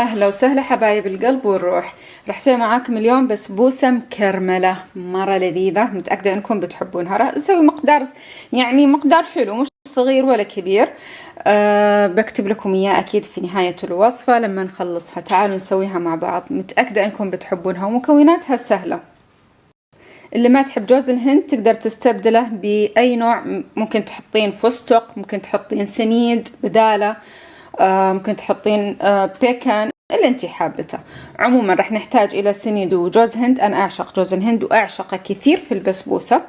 أهلا وسهلا حبايب القلب والروح. رح أسوي معاكم اليوم بسبوسة مكرملة مرة لذيذة، متأكدة أنكم بتحبونها. راح أسوي مقدار حلو، مش صغير ولا كبير. بكتب لكم إياه أكيد في نهاية الوصفة لما نخلصها. تعالوا نسويها مع بعض، متأكدة أنكم بتحبونها ومكوناتها سهلة. اللي ما تحب جوز الهند تقدر تستبدله بأي نوع، ممكن تحطين فستق، ممكن تحطين سميد بداله، ممكن تحطين بيكن اللي انتي حابته. عموما رح نحتاج الى سميد وجوز هند. انا اعشق جوز الهند واعشقه كثير في البسبوسة.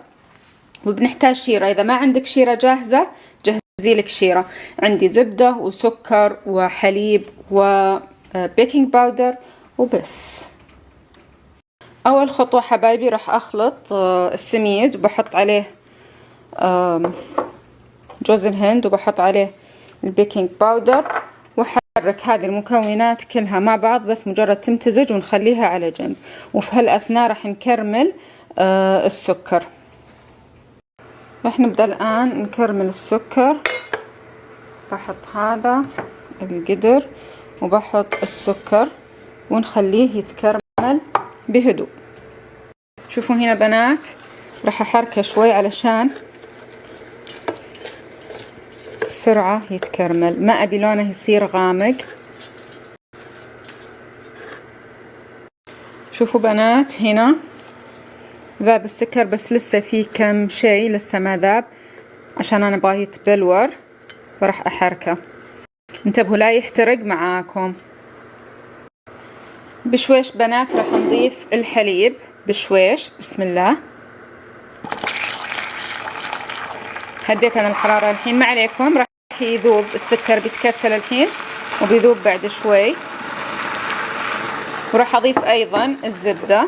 وبنحتاج شيرة، اذا ما عندك شيرة جاهزة جهزي لك شيرة. عندي زبدة وسكر وحليب وبيكنج باودر وبس. اول خطوة حبايبي راح اخلط السميد وبحط عليه جوز الهند وبحط عليه البيكنج باودر، وحرك هذه المكونات كلها مع بعض بس مجرد تمتزج ونخليها على جنب. وفي هالأثناء راح نكرمل السكر. راح نبدأ الآن نكرمل السكر. بحط هذا القدر وبحط السكر ونخليه يتكرمل بهدوء. شوفوا هنا بنات، راح أحركه شوي علشان بسرعة يتكرمل، ما أبي لونه يصير غامق. شوفوا بنات، هنا ذاب السكر بس لسه في كم شيء لسه ما ذاب، عشان أنا باغي يتبلور فراح أحركه. انتبهوا لا يحترق معاكم. بشويش بنات راح نضيف الحليب بشويش. بسم الله. هديت أنا الحرارة الحين، ما عليكم، راح يذوب السكر، بيتكتل الحين وبيذوب بعد شوي. وراح أضيف أيضا الزبدة.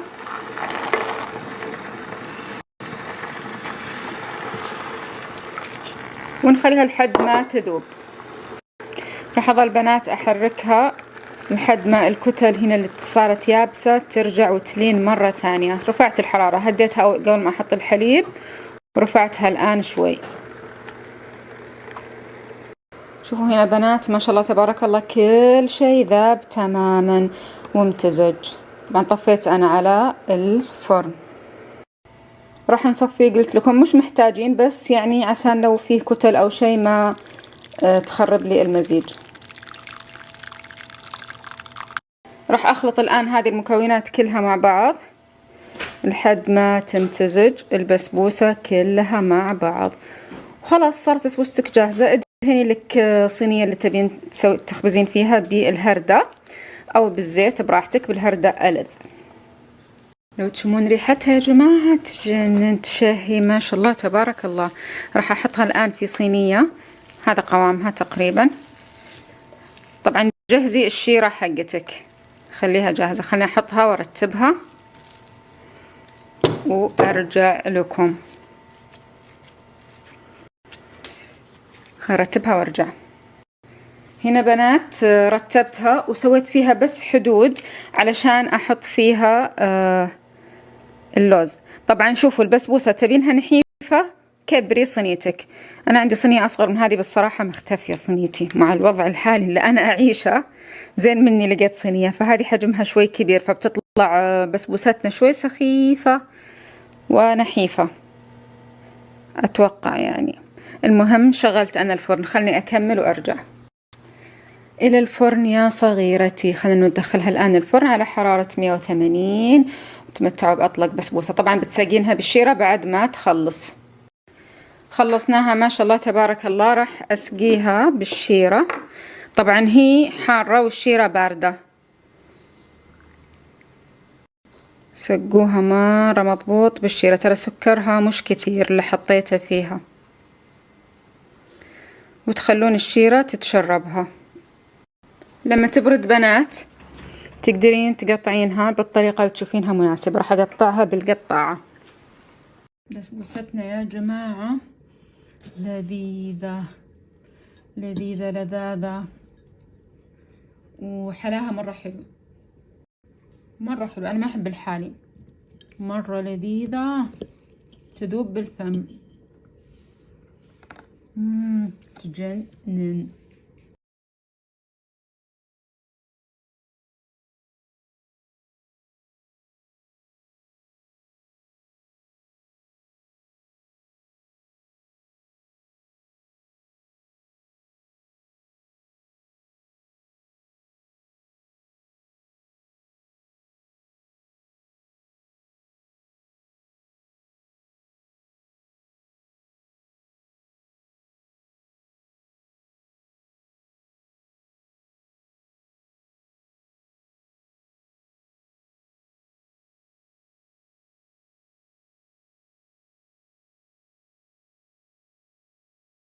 ونخليها لحد ما تذوب. راح أظل بنات أحركها لحد ما الكتل هنا اللي صارت يابسة ترجع وتلين مرة ثانية. رفعت الحرارة، هديتها قبل ما أحط الحليب ورفعتها الآن شوي. شوفوا هنا بنات، ما شاء الله تبارك الله، كل شيء ذاب تماما وامتزج. طبعا طفيت أنا على الفرن. راح نصفي، قلت لكم مش محتاجين، بس يعني عشان لو فيه كتل أو شيء ما تخرب لي المزيج. راح أخلط الآن هذه المكونات كلها مع بعض لحد ما تمتزج البسبوسة كلها مع بعض. وخلاص صارت بسبوستك جاهزة. ادهني لك صينية اللي تبين تخبزين فيها بالهردة أو بالزيت براحتك، بالهردة ألذ. لو تشمون ريحتها يا جماعة تجنن، تشهي ما شاء الله تبارك الله. راح أحطها الآن في صينية، هذا قوامها تقريبا. طبعا جهزي الشيرة حقتك، خليها جاهزة. خليني أحطها وأرتبها وأرجع لكم. هرتبها وأرجع. هنا بنات رتبتها وسويت فيها بس حدود علشان أحط فيها اللوز. طبعا شوفوا البسبوسة تبينها نحيفة، كبري صينيتك. أنا عندي صينية أصغر من هذه، بس صراحة مختفية صينيتي مع الوضع الحالي اللي أنا أعيشه. زين مني لقيت صينية، فهذه حجمها شوي كبير، فبتطلع بسبوستنا شوي سخيفة ونحيفة أتوقع يعني. المهم شغلت أنا الفرن، خلني أكمل وأرجع. إلى الفرن يا صغيرتي. خلينا ندخلها الآن الفرن على حرارة 180 وتمتعوا بأطلق بسبوسة. طبعا بتساقينها بالشيرة بعد ما تخلص. خلصناها ما شاء الله تبارك الله. راح أسقيها بالشيرة. طبعا هي حارة والشيرة باردة. سقوها مرة مضبوط بالشيرة. ترى سكرها مش كثير اللي حطيته فيها، وتخلون الشيرة تتشربها. لما تبرد بنات تقدرين تقطعينها بالطريقة اللي تشوفينها مناسبة. راح أقطعها بالقطاعة. بسبوستنا يا جماعة لذيذة لذيذة لذاذة، وحلاها مرة حلو، مرة حلو. أنا ما أحب الحالي، مرة لذيذة تذوب بالفم. تجنن.